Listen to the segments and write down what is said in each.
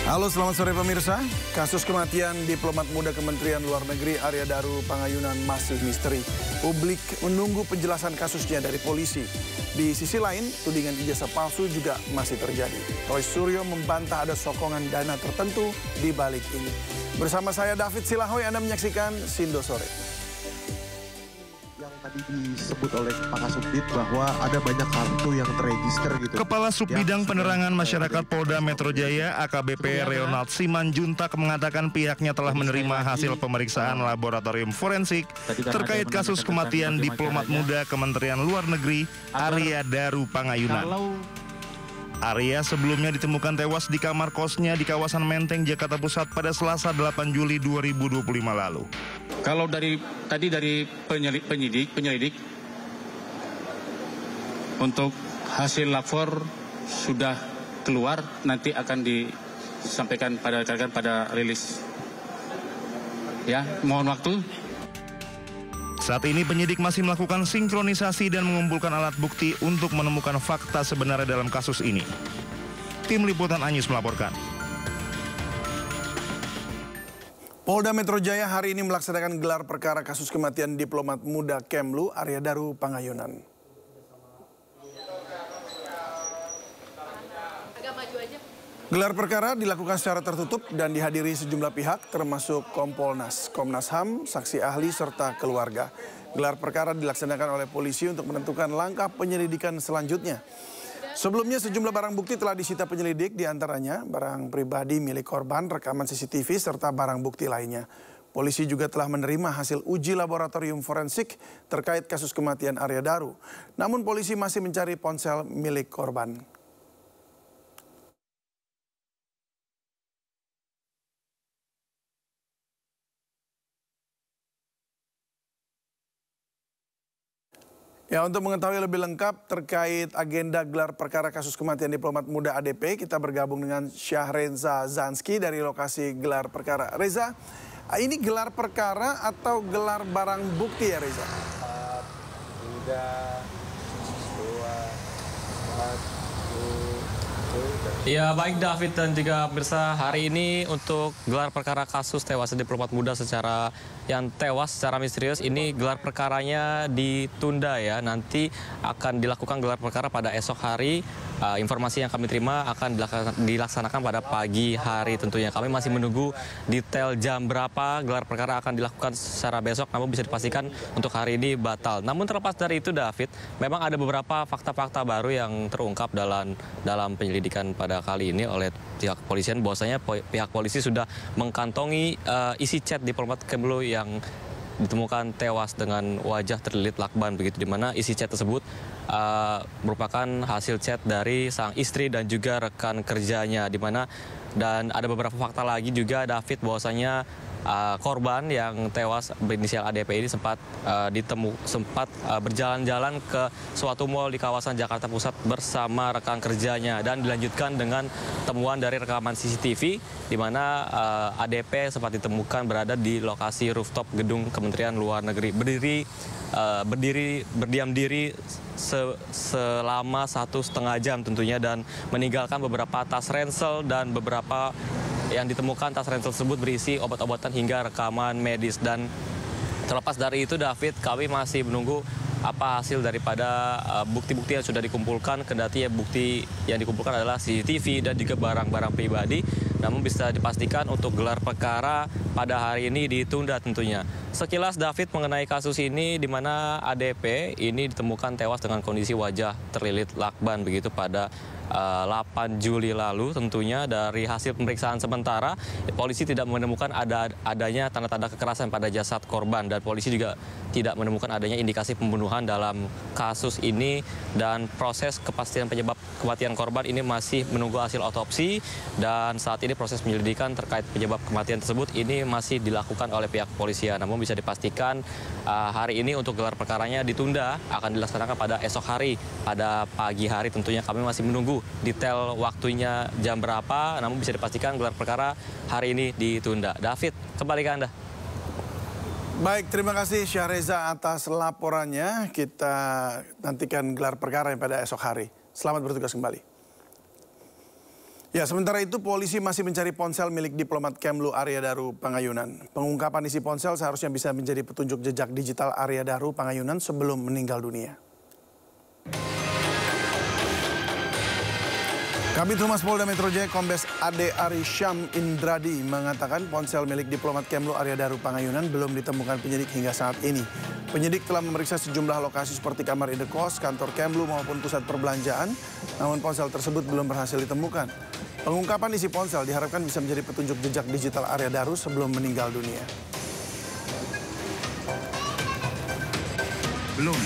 Halo, selamat sore pemirsa. Kasus kematian diplomat muda Kementerian Luar Negeri Arya Daru Pangayunan masih misteri. Publik menunggu penjelasan kasusnya dari polisi. Di sisi lain, tudingan ijazah palsu juga masih terjadi. Roy Suryo membantah ada sokongan dana tertentu di balik ini. Bersama saya David Silahoy, Anda menyaksikan Sindo Sore. Yang tadi disebut oleh Pak Kasubdit bahwa ada banyak kartu yang terregister gitu. Kepala Subbidang Penerangan Masyarakat Polda Metro Jaya AKBP Reonald Simanjuntak mengatakan pihaknya telah menerima hasil pemeriksaan laboratorium forensik terkait kasus kematian diplomat muda Kementerian Luar Negeri Arya Daru Pangayunan. Arya sebelumnya ditemukan tewas di kamar kosnya di kawasan Menteng, Jakarta Pusat pada Selasa 8 Juli 2025 lalu. Kalau dari penyelidik untuk hasil lapor sudah keluar, nanti akan disampaikan pada rilis. Ya, mohon waktu. Saat ini penyidik masih melakukan sinkronisasi dan mengumpulkan alat bukti untuk menemukan fakta sebenarnya dalam kasus ini. Tim Liputan Anyus melaporkan. Polda Metro Jaya hari ini melaksanakan gelar perkara kasus kematian diplomat muda Kemlu Arya Daru Pangayunan. Gelar perkara dilakukan secara tertutup dan dihadiri sejumlah pihak termasuk Kompolnas, Komnas HAM, saksi ahli serta keluarga. Gelar perkara dilaksanakan oleh polisi untuk menentukan langkah penyelidikan selanjutnya. Sebelumnya sejumlah barang bukti telah disita penyelidik, diantaranya barang pribadi milik korban, rekaman CCTV, serta barang bukti lainnya. Polisi juga telah menerima hasil uji laboratorium forensik terkait kasus kematian Arya Daru. Namun polisi masih mencari ponsel milik korban. Ya, untuk mengetahui lebih lengkap terkait agenda gelar perkara kasus kematian diplomat muda ADP, kita bergabung dengan Syahreza Zanski dari lokasi gelar perkara. Reza, ini gelar perkara atau gelar barang bukti ya Reza? Ya, baik David dan juga pemirsa, hari ini untuk gelar perkara kasus tewasnya diplomat muda yang tewas secara misterius ini gelar perkaranya ditunda ya. Nanti akan dilakukan gelar perkara pada esok hari. Informasi yang kami terima akan dilaksanakan pada pagi hari tentunya. Kami masih menunggu detail jam berapa gelar perkara akan dilakukan secara besok, namun bisa dipastikan untuk hari ini batal. Namun terlepas dari itu David, memang ada beberapa fakta-fakta baru yang terungkap dalam penyelidikan pada kali ini oleh pihak kepolisian. Bahwasanya pihak polisi sudah mengantongi isi chat diplomat Kemlu yang ditemukan tewas dengan wajah terlilit lakban begitu, di mana isi chat tersebut merupakan hasil chat dari sang istri dan juga rekan kerjanya, dan ada beberapa fakta lagi juga David, bahwasanya korban yang tewas berinisial ADP ini sempat berjalan-jalan ke suatu mal di kawasan Jakarta Pusat bersama rekan kerjanya, dan dilanjutkan dengan temuan dari rekaman CCTV di mana ADP sempat ditemukan berada di lokasi rooftop gedung Kementerian Luar Negeri, berdiam diri selama 1,5 jam tentunya, dan meninggalkan beberapa tas ransel, dan beberapa yang ditemukan tas ransel tersebut berisi obat-obatan hingga rekaman medis. Dan terlepas dari itu David, kami masih menunggu apa hasil daripada bukti-bukti yang sudah dikumpulkan, kendati ya bukti yang dikumpulkan adalah CCTV dan juga barang-barang pribadi. Namun bisa dipastikan untuk gelar perkara pada hari ini ditunda tentunya. Sekilas David mengenai kasus ini, di mana ADP ini ditemukan tewas dengan kondisi wajah terlilit lakban begitu pada 8 Juli lalu. Tentunya dari hasil pemeriksaan sementara, polisi tidak menemukan adanya tanda-tanda kekerasan pada jasad korban, dan polisi juga tidak menemukan adanya indikasi pembunuhan dalam kasus ini, dan proses kepastian penyebab kematian korban ini masih menunggu hasil otopsi, dan saat ini proses penyelidikan terkait penyebab kematian tersebut ini masih dilakukan oleh pihak kepolisian. Namun bisa dipastikan hari ini untuk gelar perkaranya ditunda, akan dilaksanakan pada esok hari, pada pagi hari tentunya. Kami masih menunggu detail waktunya jam berapa, namun bisa dipastikan gelar perkara hari ini ditunda. David, kembali ke Anda. Baik, terima kasih Syahreza atas laporannya. Kita nantikan gelar perkara yang pada esok hari. Selamat bertugas kembali. Ya, sementara itu polisi masih mencari ponsel milik diplomat Kemlu Arya Daru Pangayunan. Pengungkapan isi ponsel seharusnya bisa menjadi petunjuk jejak digital Arya Daru Pangayunan sebelum meninggal dunia. Kabid Humas Polda Metro Jaya Kombes Ade Arisyam Indradi mengatakan ponsel milik diplomat Kemlu Arya Daru Pangayunan belum ditemukan penyidik hingga saat ini. Penyidik telah memeriksa sejumlah lokasi seperti kamar indekos, kantor Kemlu maupun pusat perbelanjaan, namun ponsel tersebut belum berhasil ditemukan. Pengungkapan isi ponsel diharapkan bisa menjadi petunjuk jejak digital Arya Daru sebelum meninggal dunia. Belum.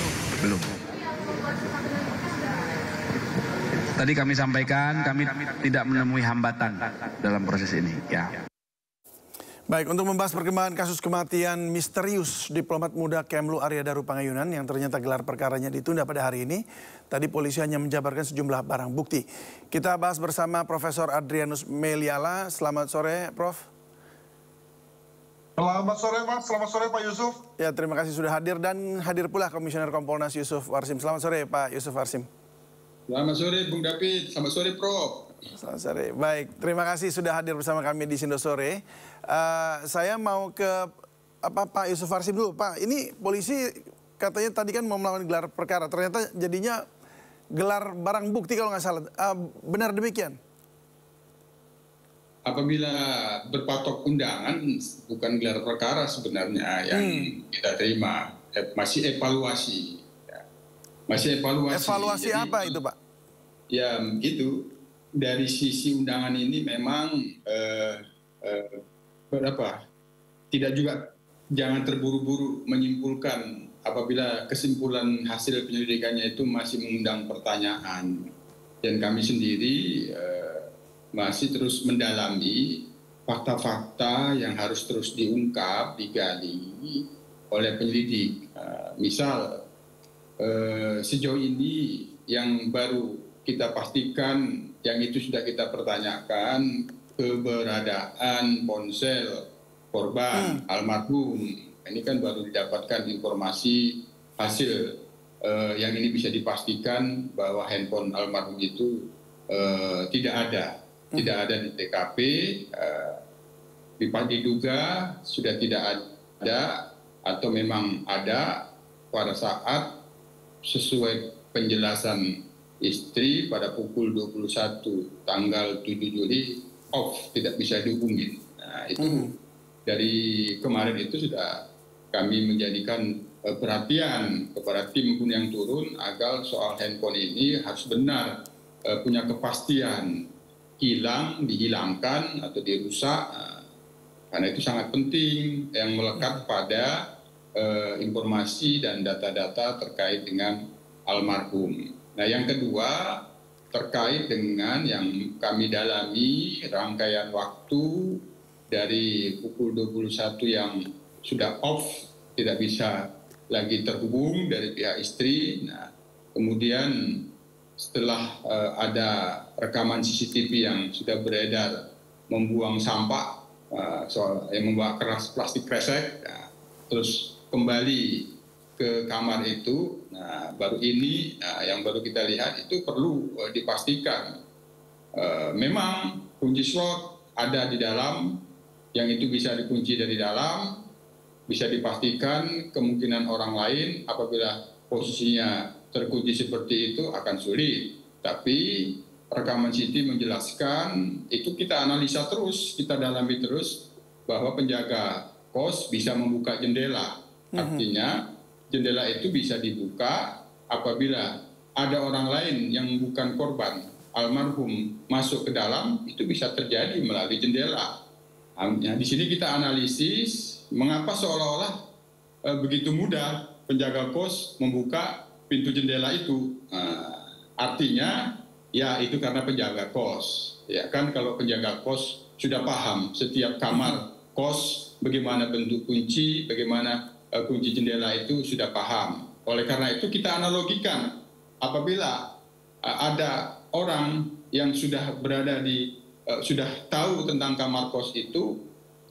Tadi kami sampaikan kami tidak menemui hambatan dalam proses ini. Ya. Baik, untuk membahas perkembangan kasus kematian misterius diplomat muda Kemlu Arya Daru Pangayunan yang ternyata gelar perkaranya ditunda pada hari ini, tadi polisi hanya menjabarkan sejumlah barang bukti. Kita bahas bersama Profesor Adrianus Meliala. Selamat sore, Prof. Selamat sore, Mas. Selamat sore, Pak Yusuf. Ya, terima kasih sudah hadir dan hadir pula Komisioner Kompolnas Yusuf Warsim. Selamat sore, Pak Yusuf Warsim. Selamat sore, Bung David. Selamat sore, Prof. Selamat sore. Baik, terima kasih sudah hadir bersama kami di Sindo Sore. Saya mau ke Pak Yusuf Warsim dulu. Pak, ini polisi katanya tadi kan mau melakukan gelar perkara. Ternyata jadinya gelar barang bukti kalau nggak salah. Benar demikian? Apabila berpatok undangan, bukan gelar perkara sebenarnya yang kita terima. Masih evaluasi. Masih evaluasi. Evaluasi jadi, apa itu, Pak? Ya, itu dari sisi undangan ini memang tidak juga jangan terburu-buru menyimpulkan apabila kesimpulan hasil penyelidikannya itu masih mengundang pertanyaan. Dan kami sendiri masih terus mendalami fakta-fakta yang harus terus diungkap, digali oleh penyelidik. Misal sejauh ini yang baru kita pastikan, yang itu sudah kita pertanyakan, keberadaan ponsel korban almarhum. Ini kan baru didapatkan informasi hasil yang ini bisa dipastikan bahwa handphone almarhum itu tidak ada di TKP, diduga sudah tidak ada atau memang ada pada saat sesuai penjelasan istri pada pukul 21 tanggal 7 Juli off, tidak bisa dihubungin. Nah, itu dari kemarin itu sudah kami menjadikan perhatian kepada tim pun yang turun agar soal handphone ini harus benar punya kepastian hilang, dihilangkan atau dirusak. Karena itu sangat penting yang melekat pada informasi dan data-data terkait dengan almarhum. Nah, yang kedua terkait dengan yang kami dalami rangkaian waktu dari pukul 21 yang sudah off, tidak bisa lagi terhubung dari pihak istri. Nah, kemudian setelah ada rekaman CCTV yang sudah beredar membuang sampah, yang membawa keras plastik kresek, terus kembali ke kamar itu. Nah, baru ini yang baru kita lihat itu perlu dipastikan memang kunci slot ada di dalam, yang itu bisa dikunci dari dalam, bisa dipastikan kemungkinan orang lain apabila posisinya terkunci seperti itu akan sulit. Tapi rekaman CCTV menjelaskan, itu kita analisa terus, kita dalami terus bahwa penjaga kos bisa membuka jendela. Artinya jendela itu bisa dibuka apabila ada orang lain yang bukan korban almarhum masuk ke dalam, itu bisa terjadi melalui jendela. Di sini kita analisis mengapa seolah-olah begitu mudah penjaga kos membuka pintu jendela itu. Artinya ya itu karena penjaga kos. Ya kan, kalau penjaga kos sudah paham setiap kamar kos bagaimana bentuk kunci, bagaimana kunci jendela itu sudah paham. Oleh karena itu kita analogikan apabila ada orang yang sudah berada di sudah tahu tentang kamar kos itu,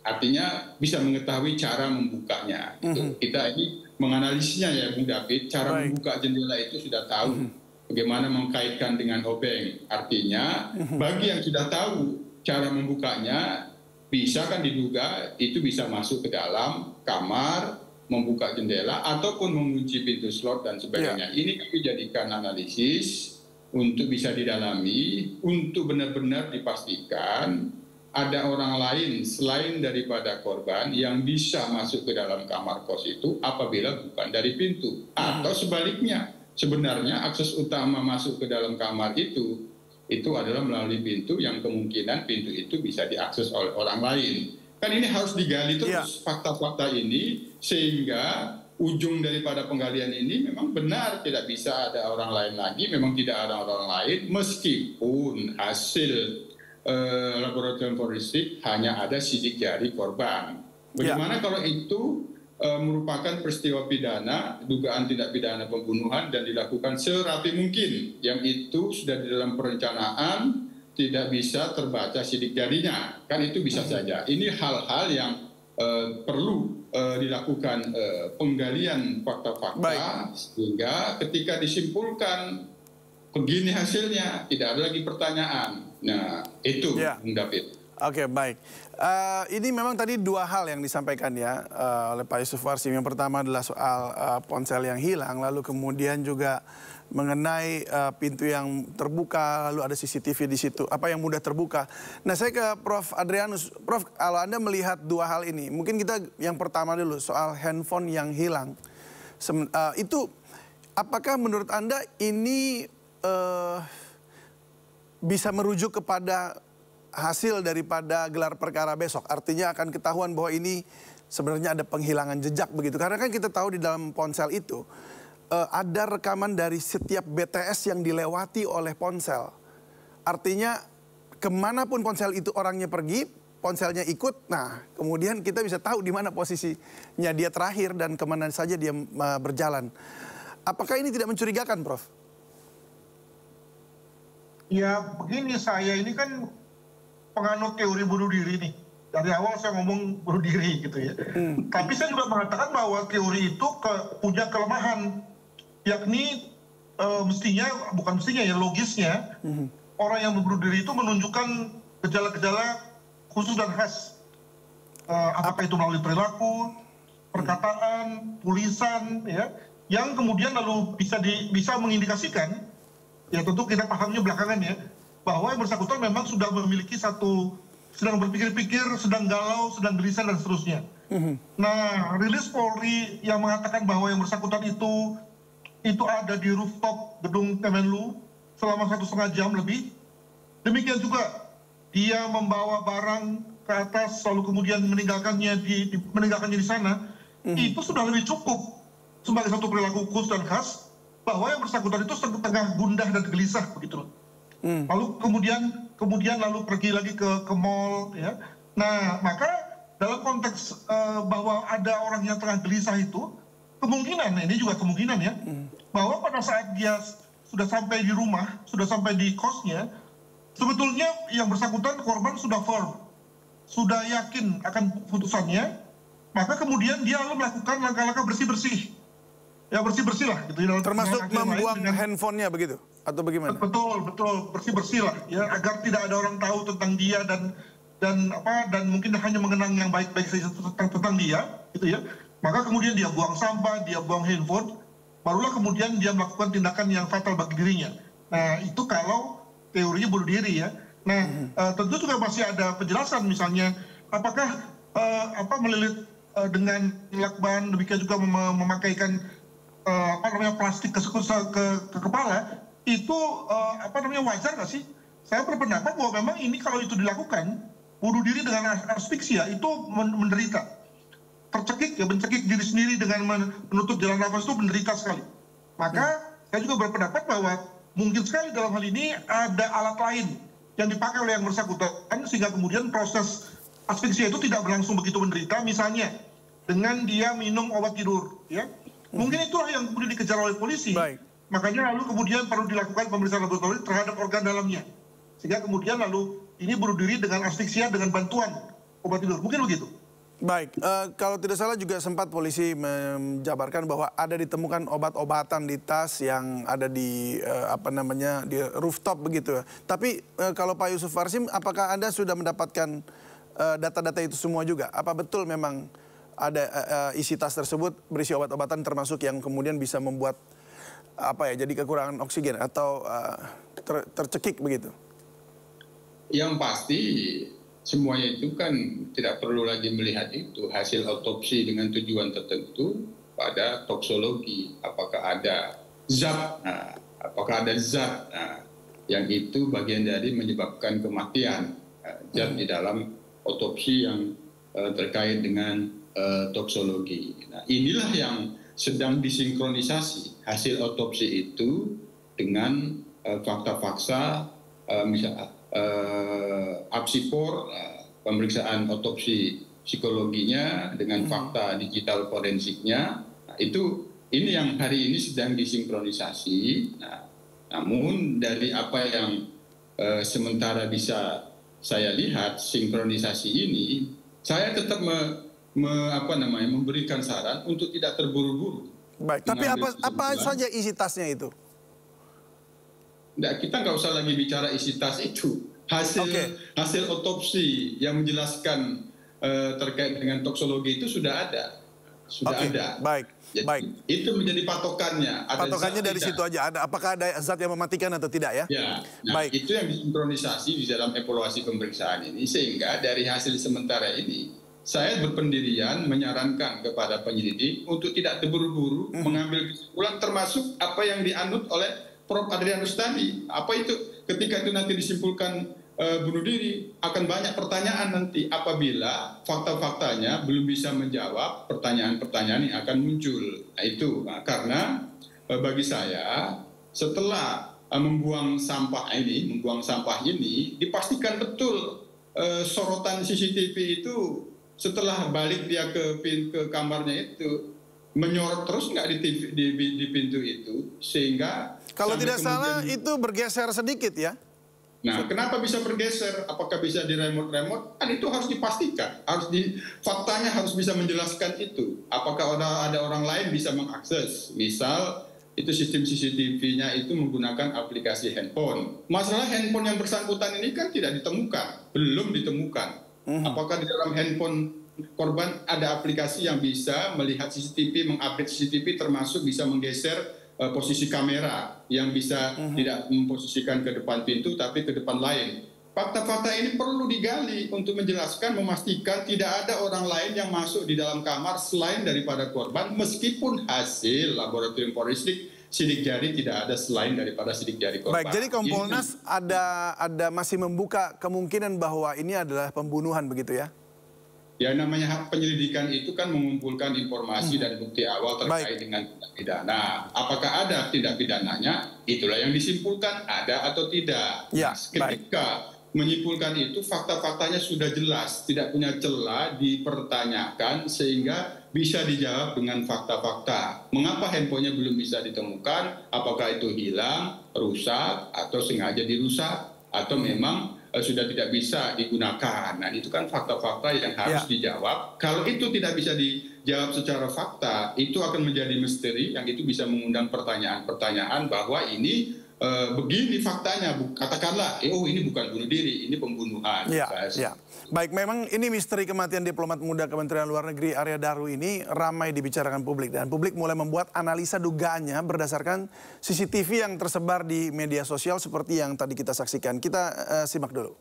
artinya bisa mengetahui cara membukanya. Kita ini menganalisisnya ya Bung David, cara membuka jendela itu sudah tahu. bagaimana mengkaitkan dengan obeng. Artinya bagi yang sudah tahu cara membukanya, bisa kan diduga itu bisa masuk ke dalam kamar, membuka jendela, ataupun mengunci pintu slot dan sebagainya. Ini kami jadikan analisis untuk bisa didalami, untuk benar-benar dipastikan ada orang lain selain daripada korban yang bisa masuk ke dalam kamar kos itu apabila bukan dari pintu. Atau sebaliknya, sebenarnya akses utama masuk ke dalam kamar itu adalah melalui pintu yang kemungkinan pintu itu bisa diakses oleh orang lain. Kan ini harus digali terus fakta-fakta ini, sehingga ujung daripada penggalian ini memang benar tidak bisa ada orang lain lagi, memang tidak ada orang lain, meskipun hasil laboratorium forensik hanya ada sidik jari korban. Bagaimana kalau itu merupakan peristiwa pidana, dugaan tindak pidana pembunuhan dan dilakukan serapi mungkin, yang itu sudah di dalam perencanaan, tidak bisa terbaca sidik jarinya, kan itu bisa saja. Ini hal-hal yang perlu dilakukan penggalian fakta-fakta, sehingga ketika disimpulkan begini hasilnya, tidak ada lagi pertanyaan. Nah, itu Bung David. Oke, baik. Ini memang tadi dua hal yang disampaikan ya oleh Pak Yusuf Warsim. Yang pertama adalah soal ponsel yang hilang, lalu kemudian juga mengenai pintu yang terbuka, lalu ada CCTV di situ, apa yang mudah terbuka. Nah, saya ke Prof. Adrianus. Prof, kalau Anda melihat dua hal ini, mungkin kita yang pertama dulu soal handphone yang hilang. Itu apakah menurut Anda ini bisa merujuk kepada hasil daripada gelar perkara besok? Artinya akan ketahuan bahwa ini sebenarnya ada penghilangan jejak begitu. Karena kan kita tahu di dalam ponsel itu ada rekaman dari setiap BTS yang dilewati oleh ponsel. Artinya kemanapun ponsel itu orangnya pergi, ponselnya ikut. Nah, kemudian kita bisa tahu di mana posisinya dia terakhir dan kemana saja dia berjalan. Apakah ini tidak mencurigakan, Prof? Ya begini, saya ini kan penganut teori bunuh diri nih. Dari awal saya ngomong bunuh diri gitu ya. Tapi saya juga mengatakan bahwa teori itu punya kelemahan. Yakni bukan mestinya ya, logisnya orang yang bunuh diri itu menunjukkan gejala-gejala khusus dan khas. Apakah itu melalui perilaku, perkataan, tulisan, ya, yang kemudian lalu bisa mengindikasikan, ya tentu kita pahamnya belakangan ya, bahwa yang bersangkutan memang sudah memiliki sedang berpikir-pikir, sedang galau, sedang gelisah dan seterusnya. Nah, rilis Polri yang mengatakan bahwa yang bersangkutan itu ada di rooftop gedung Kemenlu selama 1,5 jam lebih. Demikian juga dia membawa barang ke atas lalu kemudian meninggalkannya di sana. Itu sudah lebih cukup sebagai satu perilaku khusus dan khas bahwa yang bersangkutan itu tengah gundah dan gelisah begitu. Lalu kemudian lalu pergi lagi ke mall ya. Nah, maka dalam konteks bahwa ada orang yang tengah gelisah itu, kemungkinan ini juga kemungkinan ya, bahwa pada saat dia sudah sampai di rumah, sudah sampai di kosnya, sebetulnya yang bersangkutan korban sudah firm, sudah yakin akan putusannya, maka kemudian dia lalu melakukan langkah-langkah bersih-bersih. Ya bersih-bersih lah gitu. Termasuk membuang handphonenya begitu? Atau bagaimana? Betul, bersih-bersih lah ya, agar tidak ada orang tahu tentang dia dan mungkin hanya mengenang yang baik-baik saja tentang dia gitu ya. Maka kemudian dia buang sampah, dia buang handphone, barulah kemudian dia melakukan tindakan yang fatal bagi dirinya. Nah, itu kalau teorinya bunuh diri ya. Nah, tentu juga masih ada penjelasan, misalnya apakah melilit dengan lakban, demikian juga memakaikan plastik ke kepala, itu wajar nggak sih? Saya berpendapat bahwa memang ini kalau itu dilakukan, bunuh diri dengan asfiksia itu menderita, tercekik ya, mencekik diri sendiri dengan menutup jalan nafas itu menderita sekali. Maka saya juga berpendapat bahwa mungkin sekali dalam hal ini ada alat lain yang dipakai oleh yang bersangkutan sehingga kemudian proses asfiksia itu tidak berlangsung begitu menderita, misalnya dengan dia minum obat tidur ya. Mungkin itulah yang kemudian dikejar oleh polisi. Makanya lalu kemudian perlu dilakukan pemeriksaan laboratorium terhadap organ dalamnya. Sehingga kemudian lalu ini bunuh diri dengan asfiksia dengan bantuan obat tidur. Mungkin begitu. Baik, kalau tidak salah juga sempat polisi menjabarkan bahwa ada ditemukan obat-obatan di tas yang ada di di rooftop begitu. Tapi kalau Pak Yusuf Warsim, apakah Anda sudah mendapatkan data-data itu semua juga? Apa betul memang ada isi tas tersebut berisi obat-obatan termasuk yang kemudian bisa membuat jadi kekurangan oksigen atau tercekik begitu? Yang pasti semuanya itu kan tidak perlu lagi melihat itu hasil otopsi dengan tujuan tertentu pada toksologi. Apakah ada zat, yang itu bagian dari menyebabkan kematian, zat di dalam otopsi yang terkait dengan toksologi. Nah, inilah yang sedang disinkronisasi hasil otopsi itu dengan fakta-fakta misalnya apsipor, pemeriksaan otopsi psikologinya dengan fakta digital forensiknya. Nah, ini yang hari ini sedang disinkronisasi. Nah, namun dari apa yang sementara bisa saya lihat sinkronisasi ini, saya tetap memberikan saran untuk tidak terburu-buru. Baik, tapi apa saja isi tasnya itu? Nah, kita nggak usah lagi bicara isi tas itu. Hasil otopsi yang menjelaskan terkait dengan toksologi itu sudah ada. Ada. Baik. Jadi, baik. Itu menjadi patokannya. Patokannya dari situ aja. Apakah ada zat yang mematikan atau tidak ya? Ya. Nah, baik. Itu yang disinkronisasi di dalam evaluasi pemeriksaan ini. Sehingga dari hasil sementara ini, saya berpendirian menyarankan kepada penyelidik untuk tidak terburu-buru mengambil kesimpulan termasuk apa yang dianut oleh Prof. Adrianus tadi. Apa itu? Ketika itu nanti disimpulkan bunuh diri, akan banyak pertanyaan nanti apabila fakta-faktanya belum bisa menjawab pertanyaan-pertanyaan yang akan muncul. Nah, itu karena bagi saya setelah membuang sampah ini dipastikan betul sorotan CCTV itu setelah balik dia ke kamarnya itu menyorot terus nggak di pintu itu, sehingga kalau tidak salah itu bergeser sedikit ya. Nah, kenapa bisa bergeser? Apakah bisa di remote? Kan itu harus dipastikan. Faktanya harus bisa menjelaskan itu. Apakah ada orang lain bisa mengakses? Misal itu sistem CCTV-nya itu menggunakan aplikasi handphone. Masalah handphone yang bersangkutan ini kan tidak ditemukan, belum ditemukan. Apakah di dalam handphone korban ada aplikasi yang bisa melihat CCTV, mengupdate CCTV, termasuk bisa menggeser posisi kamera yang bisa tidak memposisikan ke depan pintu tapi ke depan lain. Fakta-fakta ini perlu digali untuk menjelaskan, memastikan tidak ada orang lain yang masuk di dalam kamar selain daripada korban, meskipun hasil laboratorium forensik sidik jari tidak ada selain daripada sidik jari korban. Baik, jadi Kompolnas ada masih membuka kemungkinan bahwa ini adalah pembunuhan begitu ya? Ya, namanya penyelidikan itu kan mengumpulkan informasi dan bukti awal terkait dengan tindak pidana. Apakah ada tindak pidananya? Itulah yang disimpulkan ada atau tidak. Ya, ketika menyimpulkan itu fakta-faktanya sudah jelas, tidak punya celah dipertanyakan sehingga bisa dijawab dengan fakta-fakta. Mengapa handphonenya belum bisa ditemukan? Apakah itu hilang, rusak, atau sengaja dirusak, atau memang sudah tidak bisa digunakan. Nah, itu kan fakta-fakta yang harus dijawab. Kalau itu tidak bisa dijawab secara fakta, itu akan menjadi misteri yang itu bisa mengundang pertanyaan-pertanyaan bahwa ini begini faktanya. Katakanlah, ini bukan bunuh diri, ini pembunuhan. Baik, memang ini misteri kematian diplomat muda Kementerian Luar Negeri Arya Daru ini ramai dibicarakan publik. Dan publik mulai membuat analisa dugaannya berdasarkan CCTV yang tersebar di media sosial seperti yang tadi kita saksikan. Kita simak dulu.